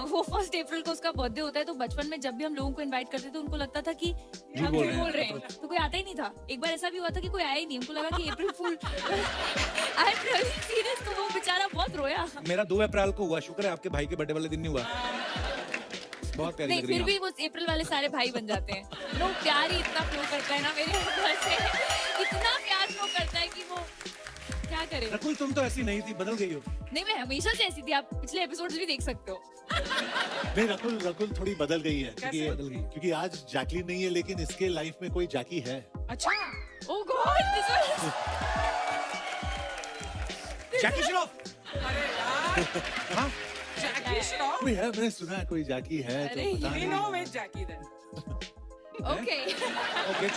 हाँ, वो 1 अप्रैल को उसका बर्थडे होता है, तो बचपन में जब भी हम लोगों को इनवाइट करते थे उनको लगता था कि हम बोल झूठ रहे हैं। बोल रहे हैं, तो कोई आता ही नहीं था। एक बार ऐसा भी हुआ था कि कोई आया ही नहीं, उनको लगा कि अप्रैल फूल। आई एम रियली सीरियस, तो वो बेचारा बहुत रोया। मेरा 2 अप्रैल को हुआ, शुक्र है आपके भाई के बर्थडे वाले दिन नहीं हुआ। बहुत प्यारी नहीं, लग रही फिर है भी वो अप्रैल वाले सारे भाई बन जाते हैं। लोग प्यार ही इतना फ्लो करता है ना मेरे अंदर से, इतना प्यार फ्लो करता है कि वो क्या करे। रकुल, तुम तो ऐसी नहीं थी, बदल गई हो। नहीं, मैं हमेशा से ऐसी थी, आप पिछले एपिसोड्स भी देख सकते हो। नहीं, रकुल थोड़ी बदल गई है कैसे? बदल गई? क्योंकि आज जैकलीन नहीं है, लेकिन इसके लाइफ में कोई जैकी है। अच्छा, ओह गॉड, दिस वाज जैकी श्रॉफ। अरे यार, हाँ, जैकी श्रॉफ। कोई है, मैंने सुना है कोई जैकी है, तो अरे, पता We नहीं। know which Jackie then. Okay. Okay.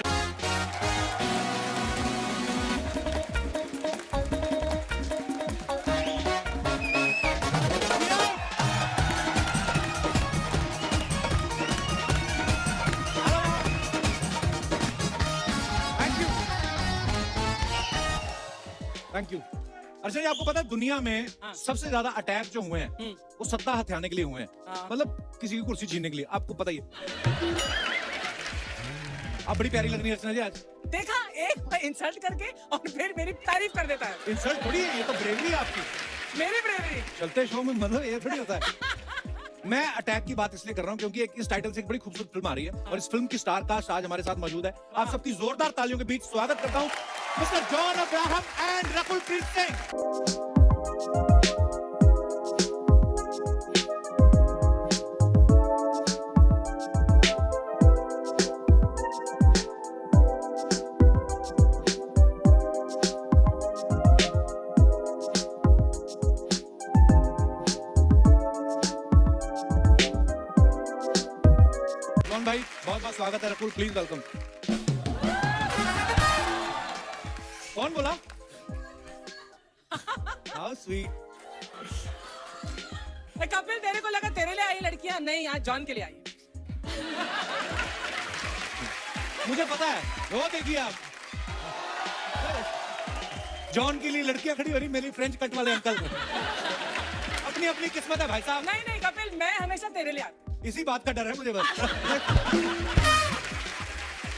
Thank you. Archana ji, आपको पता है दुनिया में हाँ। सबसे ज्यादा अटैक जो हुए हैं वो सत्ता हथियाने के लिए हुए हैं, हाँ। मतलब किसी की कुर्सी छीनने के लिए। आपको पता ही है। आप बड़ी प्यारी लग रही है अर्चना जी आज। देखा, एक इंसल्ट करके और फिर मेरी तारीफ कर देता है। इंसल्ट थोड़ी है, ये तो ब्रेवरी है आपकी। मेरी ब्रेवरी। चलते शो में मतलब ये थोड़ी होता है। मैं अटैक की बात इसलिए कर रहा हूँ क्योंकि इस टाइटल से एक बड़ी खूबसूरत फिल्म आ रही है और इस फिल्म की स्टार कास्ट आज हमारे साथ मौजूद है। आप सबकी जोरदार तालियों के बीच स्वागत करता हूँ mister John Abraham and Rakul Preet Singh. John भाई, बहुत बहुत स्वागत है। Rakul, please welcome. कौन बोला? How sweet. कपिल, तेरे को लगा तेरे लिए आई लड़कियां, नहीं, आज जॉन के लिए आई। मुझे पता है, वो देखिए आप, जॉन के लिए लड़कियां खड़ी हो रही, मेरी फ्रेंच कट वाले अंकल को। अपनी अपनी किस्मत है भाई साहब। नहीं नहीं कपिल, मैं हमेशा तेरे लिए आती। इसी बात का डर है मुझे बस।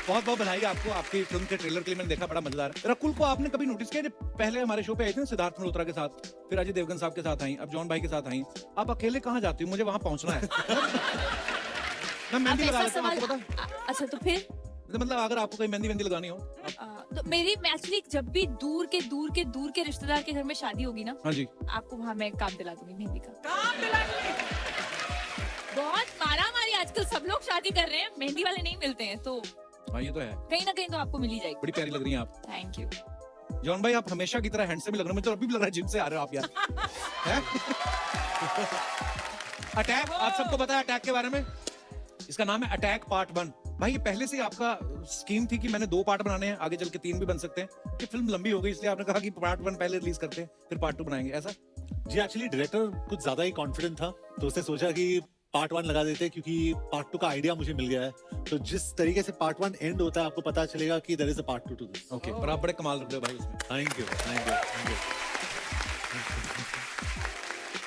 बहुत बहुत बधाई आपको, आपकी फिल्म के ट्रेलर के लिए मैंने देखा, बड़ा मजेदार है। रकुल को आपने कभी नोटिस किया, जब पहले हमारे शो पे आई थी ना सिद्धार्थ मल्होत्रा के साथ, फिर अजय देवगन साहब के साथ आई, अब जॉन भाई के साथ आई, आप अकेले कहाँ जाती हो? मुझे वहां पहुंचना है। मैं मेहंदी आप लगा ऐसा लेता हूँ, आपको सवाल, पता? अच्छा तो फिर मतलब अगर आपको कोई मेहंदी लगानी हो। तो मेरी एक्चुअली जब भी दूर के रिश्तेदार के घर में शादी होगी ना, हाँ जी। आपको वहाँ मैं काम दिला दूंगी मेहंदी का। काम दिलाएंगे। बहुत मारामारी आजकल, सब लोग शादी कर रहे हैं, मेहंदी वाले नहीं मिलते हैं, तो हाँ, ये तो है। कहीं ना कहीं तो आपको मिल ही जाएगी। बड़ी प्यारी लग रही हैं आप। Thank you. जॉन भाई, आप हमेशा की तरह हैंडसम ही लग रहे हो, मुझे तो अभी भी लग रहा है जिम से आ रहे हो आप यार। हैं? अटैक, आप सबको पता है अटैक के बारे में? इसका नाम है अटैक पार्ट 1। भाई, ये पहले से ही आपका स्कीम थी कि मैंने 2 पार्ट बनाने हैं, आगे चल के 3 भी बन सकते हैं। कि फिल्म लंबी हो गई इसलिए आपने कहा कि पार्ट 1 पहले रिलीज करते हैं, फिर पार्ट 2 बनाएंगे, ऐसा? जी, एक्चुअली डायरेक्टर कुछ ज्यादा ही कॉन्फिडेंट था, तो उसने सोचा कि पार्ट 1 लगा देते, क्योंकि पार्ट 2 का आइडिया मुझे मिल गया है। तो जिस तरीके से पार्ट 1 एंड होता है, आपको पता चलेगा कि there is a part 2 to this. Okay, पर आप बड़े कमाल रख रहे हो भाई उसमें। Thank you, thank you, thank you.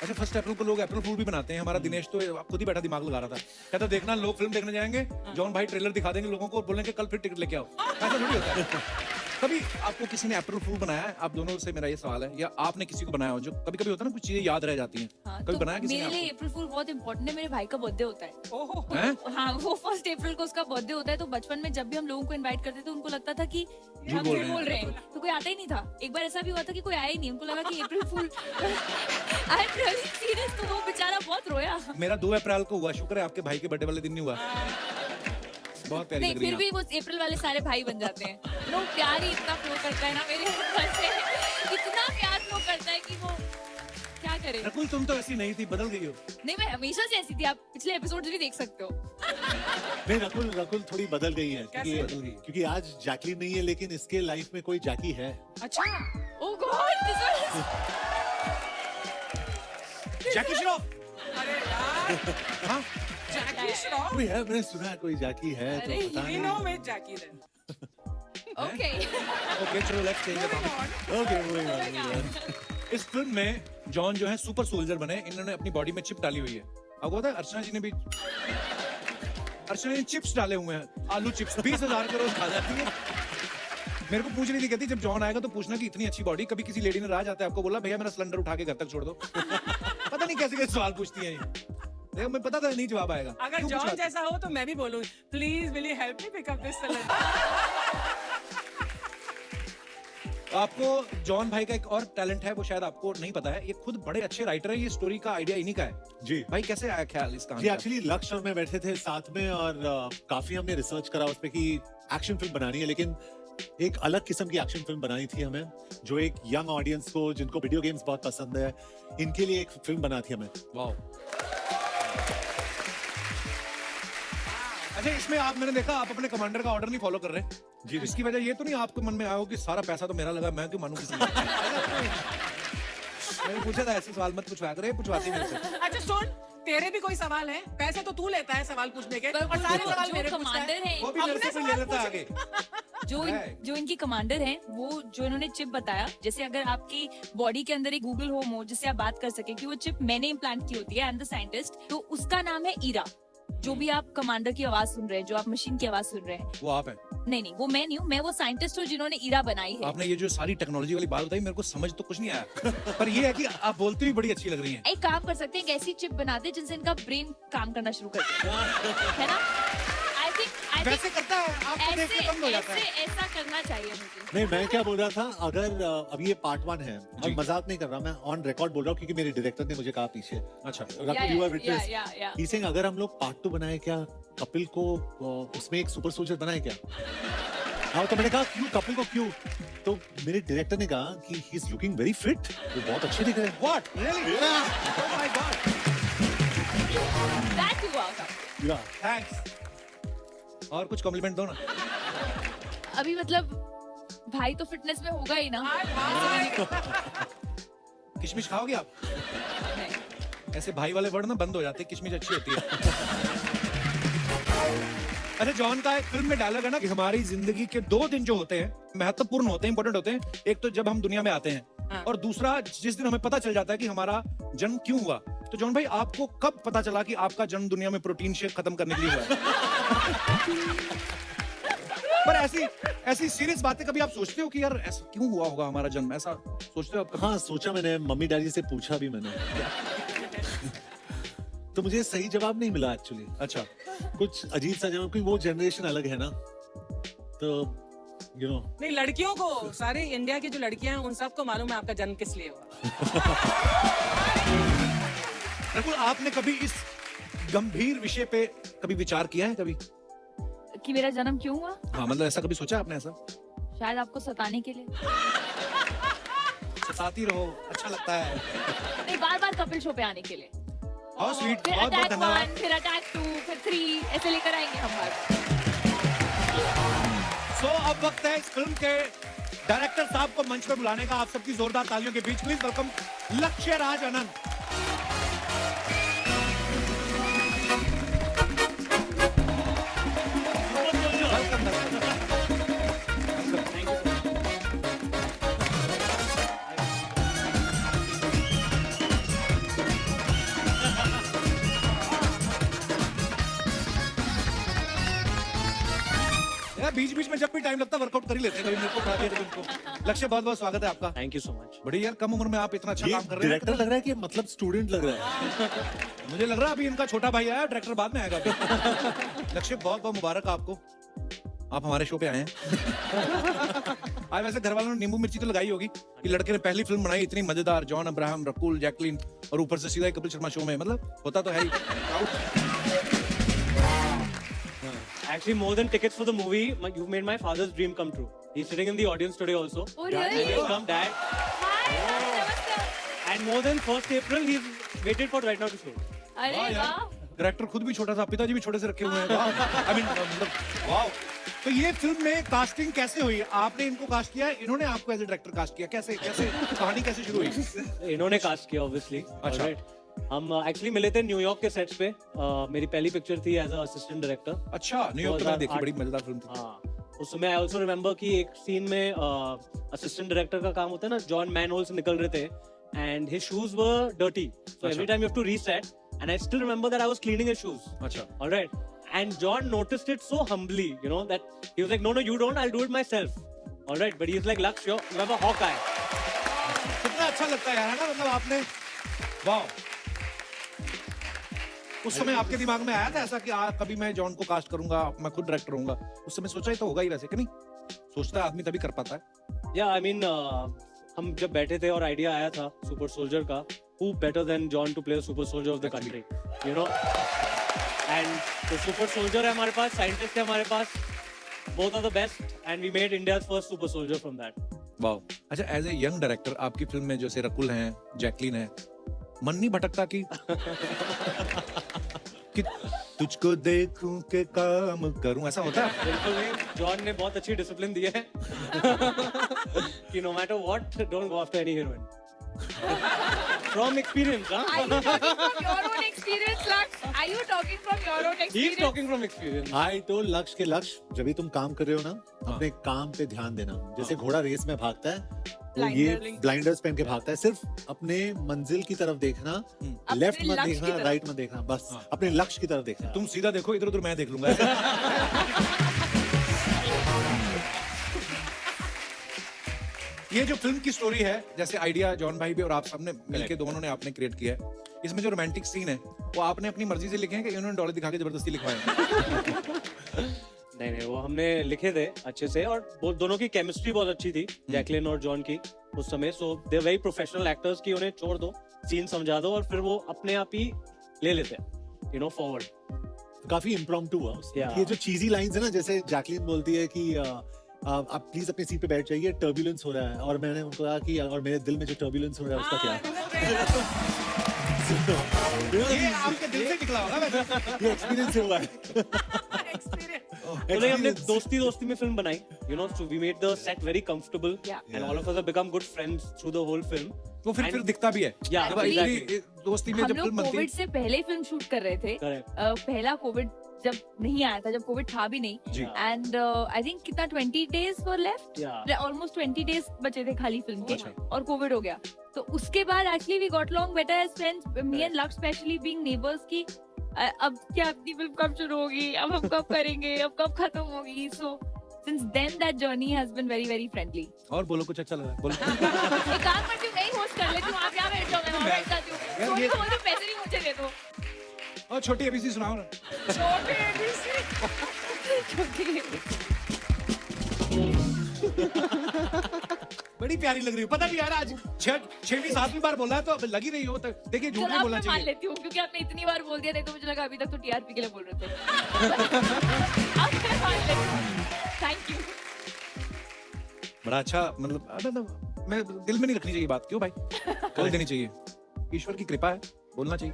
अच्छा, 1 अप्रैल को लोग अप्रैल फूल भी बनाते हैं। हमारा दिनेश तो खुद ही बैठा दिमाग लगा रहा था, कहता देखना लोग फिल्म देखने जाएंगे, जॉन भाई ट्रेलर दिखा देंगे लोगों को और बोलेंगे कल फिर टिकट लेके आओ। ऐसा थोड़ी होता है। कभी आपको किसी ने अप्रैल फूल बनाया है? आप दोनों से मेरा ये सवाल है, या आपने किसी को बनाया हो? जो कभी कभी होता है ना, कुछ चीजें याद रह जाती हैं। हाँ, कभी तो बनाया किसी ने मेरे लिए आपको? अप्रैल फूल बहुत इंपॉर्टेंट है। मेरे भाई का बर्थडे होता है। ओहो, हैं? हाँ, वो 1 अप्रैल को उसका बर्थडे होता है, तो बचपन में जब भी हम लोगों को इनवाइट करते थे उनको लगता था कि हम बोल झूठ रहे बोल रहे हैं, तो कोई आता ही नहीं था। एक बार ऐसा भी हुआ था कि कोई आया ही नहीं, उनको लगा कि अप्रैल फूल। आई एम रियली सीरियस, तो वो बेचारा बहुत रोया। मेरा 2 अप्रैल को हुआ, शुक्र है आपके भाई के बर्थडे वाले दिन नहीं हुआ। बहुत प्यारी नहीं, लग रही फिर हैं भी वो अप्रैल वाले सारे भाई बन जाते हैं। लोग प्यार ही इतना फ्लो करता है ना मेरे अंदर से, इतना प्यार फ्लो करता है कि वो क्या करे। आप। रकुल, तुम तो ऐसी नहीं थी, बदल गई हो। नहीं, मैं हमेशा से ऐसी थी, आप पिछले एपिसोड्स भी देख सकते हो। नहीं, रकुल थोड़ी बदल गई है, कैसे? बदल गई? क्योंकि आज जैकलीन नहीं है, लेकिन इसके लाइफ में कोई जैकी है। अच्छा, ओह गॉड, दिस वाज जैकी श्रॉफ। अरे यार, हाँ, जैकी श्रॉफ। कोई है, मैंने सुना है कोई जैकी है, तो अरे, पता We नहीं। know which Jackie then. Okay. Okay, चलो let's change the topic. Okay, moving on, moving on। इस फिल्म में जॉन जो है सुपर सोल्जर बने, इन्होंने अपनी बॉडी में चिप डाली हुई है। आपको पता है अर्चना जी ने भी चिप्स डाले हुए हैं, आलू चिप्स 20,000 के रोज खा जाती है। मेरे को पूछ रही थी, कहती जब जॉन आएगा तो पूछना कि इतनी अच्छी बॉडी, कभी किसी लेडी ने राज आते आपको बोला भैया मेरा सिलेंडर उठा के घर तक छोड़ दो। पता नहीं कैसे कैसे सवाल पूछती है ये। देखो मैं पता था नहीं जवाब आएगा। अगर क्यों जॉन पूछा? जैसा हो तो मैं भी बोलूँ please will you help me pick up this cylinder. आपको जॉन भाई का एक और टैलेंट है, वो शायद आपको नहीं पता है, ये खुद बड़े अच्छे राइटर है, ये स्टोरी का आइडिया इन्हीं का है। जी भाई कैसे आया ख्याल इस कहानी जी का? एक्चुअली लक्ष्य और मैं बैठे थे साथ में और काफी हमने रिसर्च करा उस पे कि एक्शन फिल्म बनानी है, लेकिन एक अलग किस्म की एक्शन फिल्म बनानी थी हमें, जो एक यंग ऑडियंस को, जिनको वीडियो गेम्स बहुत पसंद है, इनके लिए एक फिल्म बना थी हमें। वाओ। अच्छा इसमें आप, मैंने देखा आप अपने कमांडर का ऑर्डर नहीं फॉलो कर रहे जी। इसकी वजह ये तो नहीं आपके मन में आया हो कि सारा पैसा तो मेरा लगा, मैं क्यों मानूं किसी का? मैंने पूछा था ऐसे सवाल मत पूछवा करे, पूछवाती मेरे से। अच्छा सुन, तेरे भी कोई सवाल है? पैसे तो तू लेता है सवाल पूछने के, पर और सारे जो सवाल मेरे पूछता कमांडर है। है, वो भी मेरे से अपने कोई ले सवाल लेता है पूछ। आगे। जो इनकी कमांडर हैं, वो जो इन्होंने चिप बताया, जैसे अगर आपकी बॉडी के अंदर एक गूगल होम हो जिससे आप बात कर सके कि वो चिप मैंने इम्प्लांट की होती है, आई एम द साइंटिस्ट, तो उसका नाम है ईरा। जो भी आप कमांडर की आवाज सुन रहे हैं, जो आप मशीन की आवाज सुन रहे हैं, वो आप हैं। नहीं वो मैं नहीं हूँ, मैं वो साइंटिस्ट हूँ जिन्होंने ईरा बनाई है। आपने ये जो सारी टेक्नोलॉजी वाली बात बताई मेरे को समझ तो कुछ नहीं आया, पर ये है कि आप बोलती भी बड़ी अच्छी लग रही हैं। एक काम कर सकते हैं, एक ऐसी चिप बना दे जिनसे इनका ब्रेन काम करना शुरू कर दे, है ना? आई थिंक वैसे करता है, आपको देख के बंद हो जाता है। ऐसा करना चाहिए मुझे। नहीं, मैं क्या बोल रहा था, अगर अभी ये पार्ट 1 है, जी। और मजाक नहीं कर रहा, मैं ऑन रिकॉर्ड बोल रहा हूँ क्योंकि मेरे डायरेक्टर ने मुझे कहा पीछे, अच्छा यू आर विटनेस, या ही सेइंग अगर हम लोग पार्ट 2 बनाए क्या कपिल को उसमें एक सुपर सोल्जर बनाए क्या? हाँ, तो मैंने कहा क्यों कपिल को क्यों? तो मेरे डायरेक्टर ने कहा कि he is looking very fit, वो बहुत अच्छे दिख रहे हैं। What really? Oh my god, that you are. Yeah thanks. और कुछ कॉम्प्लीमेंट दो ना। अभी मतलब भाई तो फिटनेस में होगा ही ना। किशमिश खाओगे आप? नहीं। ऐसे भाई वाले वर्ड ना बंद हो जाते हैं, किशमिश अच्छी होती है। अच्छा जॉन का एक फिल्म में डायलॉग है ना कि हमारी जिंदगी के 2 दिन जो होते हैं महत्वपूर्ण होते हैं, इंपॉर्टेंट होते हैं। एक तो जब हम दुनिया में आते हैं, और दूसरा जिस दिन हमें पता चल जाता है कि हमारा जन्म क्यों हुआ। तो जॉन भाई आपको कब पता चला कि आपका जन्म दुनिया में प्रोटीन शेक खत्म करने के लिए हुआ है? पर ऐसी सीरियस बातें कभी आप सोचते हो कि यार ऐसा क्यों हुआ होगा हमारा जन्म, ऐसा सोचते हो आप कभी? हाँ, सोचा मैंने, मम्मी डैडी से पूछा भी मैंने। तो मुझे सही जवाब नहीं मिला एक्चुअली। अच्छा कुछ अजीब सा जवाब, क्योंकि वो जनरेशन अलग है ना, तो यू नो। नहीं, लड़कियों को, सारी इंडिया की जो लड़कियां हैं उन सबको मालूम है आपका जन्म किस लिए हुआ। रकुल आपने कभी इस गंभीर विषय पे कभी विचार किया है कभी? कि मेरा जन्म क्यों हुआ? हाँ मतलब ऐसा कभी सोचा आपने? ऐसा शायद आपको सताने के लिए। सताती रहो, अच्छा लगता है। नहीं, बार कपिल शो पे आने के लिए। और स्वीट, फिर बहुत बहुत अटैक धन्यवाद। 1, फिर अटैक 2, फिर 3 ऐसे लेकर आएंगे हम बार। सो अब वक्त है इस फिल्म के डायरेक्टर साहब को मंच पे बुलाने का। आप सबकी जोरदार तालियों के बीच प्लीज वेलकम लक्ष्य राज आनंद। बीच बीच में जब भी टाइम लगता है वर्कआउट कर ही लेते हैं, कभी मेरे को उठा दिया कभी उनको। लक्ष्य बहुत बहुत स्वागत है आपका। Thank you so much. बड़ी यार कम उम्र में आप इतना अच्छा ये काम कर रहे हैं। डायरेक्टर लग रहा है कि मतलब स्टूडेंट लग रहा है। मुझे लग रहा है अभी इनका छोटा भाई आया, डायरेक्टर बाद में आएगा अभी। लक्ष्य बहुत बहुत मुबारक आपको, आप हमारे शो पे आए हैं। आज वैसे घर वालों ने नींबू मिर्ची तो लगाई होगी कि लड़के ने पहली फिल्म बनाई इतनी मजेदार, जॉन अब्राहम, रकुल, जैकलीन, और ऊपर से सीधा ही कपिल शर्मा शो में, मतलब होता तो है ही। Actually, more than tickets for the movie, you've made my father's dream come true. He's sitting in the audience today also. Oh, Dad, really? welcome, Dad. हाय, नमस्कार। And more than 1st April, he's waited for right now to show. अरे वाह। Director खुद भी छोटा सा, पिताजी भी छोटे से रखे हुए हैं। आई मीन मतलब वाओ। तो ये फिल्म में कास्टिंग कैसे हुई? आपने इनको कास्ट किया, इन्होंने आपको एज ए डायरेक्टर कास्ट किया? कैसे कैसे कहानी कैसे शुरू हुई? इन्होंने कास्ट किया obviously. अच्छा। Alright. हम एक्चुअली मिले थे न्यूयॉर्क के सेट्स पे। मेरी पहली पिक्चर थी एज अ असिस्टेंट डायरेक्टर। अच्छा, न्यूयॉर्क में देखी, बड़ी मजेदार फिल्म थी। हाँ, उस समय आई ऑल्सो रिमेम्बर कि एक सीन में असिस्टेंट डायरेक्टर का काम होता है ना, जॉन मैनहोल से निकल रहे थे and his shoes were dirty, so every time you have to reset and I still remember that I was cleaning his shoes. अच्छा All right. And John noticed it so humbly, you know, that he was like, no, you don't, I'll do it myself. All right. But he's like, Laksh, you have a Hawkeye. कितना अच्छा लगता है यार, है ना? मतलब आपने वाह, उस समय आपके दिमाग में आया था ऐसा कि कभी मैं जॉन को कास्ट करूंगा, मैं खुद डायरेक्टर होऊंगा? उस समय सोचा ही तो होगा ही वैसे, कि नहीं? सोचता है आदमी तभी कर पाता है. Yeah, I mean, हम जब बैठे थे और आइडिया आया था सुपर सोल्जर का, who better than John to play a super soldier of the country, you know? And तो सुपर सोल्जर है हमारे पास, साइंटिस्ट है हमारे पास, both are the best, and we made India's first super soldier from that. वाह. अच्छा, as a young director आपकी film में जैसे रकुल हैं, जैकलीन है, मन नहीं भटकता कि कि तुझको देखूं के काम करूं, ऐसा होता है? बिल्कुल नहीं, जॉन ने बहुत अच्छी डिसिप्लिन दी है कि no matter what, don't go after any heroine. From experience, huh? Are you talking from your own experience, Laksh? Are you talking from your own He's experience? talking from experience. I told लक्ष्य के लक्ष्य, जब भी तुम काम कर रहे हो ना, अपने काम पे ध्यान देना. जैसे घोड़ा रेस में भागता है, तो ये ब्लाइंडर्स पहन के भागता है. सिर्फ अपने मंजिल की तरफ देखना, लेफ्ट मत लक्ष्य की देखना, तरफ. राइट मत देखना, बस अपने लक्ष्य की तरफ देखना. तुम सीधा देखो, इधर उधर मैं देख लूंगा. ये जो फिल्म की स्टोरी है, जैसे आइडिया जॉन भाई भी और आप सबने मिलके दोनों ने आपने क्रिएट किया है, इसमें जो रोमांटिक सीन है वो आपने अपनी मर्जी से लिखे हैं कि इन्होंने डॉलर दिखा के जबरदस्ती लिखवाए हैं? नहीं, वो हमने लिखे थे अच्छे से, और वो दोनों की केमिस्ट्री बहुत अच्छी थी, जैकलिन और जॉन की उस समय. सो दे वेरी प्रोफेशनल एक्टर्स की उन्हें छोड़ दो, सीन समझा दो और फिर वो अपने आप ही ले लेते हैं, यू नो, फॉरवर्ड. काफी इम्प्रॉम्प्टू हुआ उसमें. Yeah. ये जो चीजी लाइंस है ना, जैसे जैकलीन बोलती है कि आप प्लीज अपनी सीट पे बैठ जाइए, टर्बुलेंस हो रहा है, और मैंने उनको कहा कि और मेरे दिल में जो टर्बुलेंस हो रहा है उसका क्या? ये आपके दिल से निकला होगा वैसे. ये एक्सपीरियंस हुआ है. तो नहीं, हमने दोस्ती में फिल्म बनाई, you know, so we made the set very comfortable, Yeah. and all of us have become good friends through the whole film. तो फिर दिखता भी है. Yeah, जब Actually, actually दोस्ती में हम जब लोग फिल्म बनती कोविड है. से पहले फिल्म शूट कर रहे थे. Correct. पहला कोविड जब नहीं आया था, जब कोविड था भी नहीं, जी. एंड आई थिंक कितना 20 days वर लेफ्ट, Yeah. ऑलमोस्ट 20 days बचे थे खाली फिल्म के, अच्छा. और कोविड हो गया. तो उसके बाद actually we got long better as friends, me and Lakshya specially being neighbours, की अब क्या अपनी फिल्म कब शुरू होगी, अब हम कब करेंगे, अब कब खत्म होगी. सो since then that journey has been very very friendly. और बोलो कुछ अच्छा लगा, बोलो. एक काम करती हूँ, मैं ही होस्ट कर लेती हूँ, आप यहाँ बैठ जाओ, मैं वहाँ बैठ जाती हूँ. यार सोनी ये- को बोल दो पैसे भी मुझे दे दो. और छोटी एबीसी सुनाओ ना. छोटे ABC. छोटी बड़ी प्यारी लग रही हो. पता नहीं यार, आज 6वीं 7वीं बार बोला है तो अब लग ही रही हो. तो देखिए, झूठ चलो नहीं अब बोलना मैं मान चाहिए. लेती हूँ, क्योंकि आपने इतनी बार बोल दिया, नहीं तो मुझे लगा अभी तक तो टीआरपी के लिए बोल रहे थे. अब मैं मान लेती हूँ. Thank you. बड़ा अच्छा, मतलब मैं दिल में नहीं रखनी चाहिए बात. क्यों भाई? बोल देनी चाहिए. ईश्वर की कृपा है, बोलना चाहिए.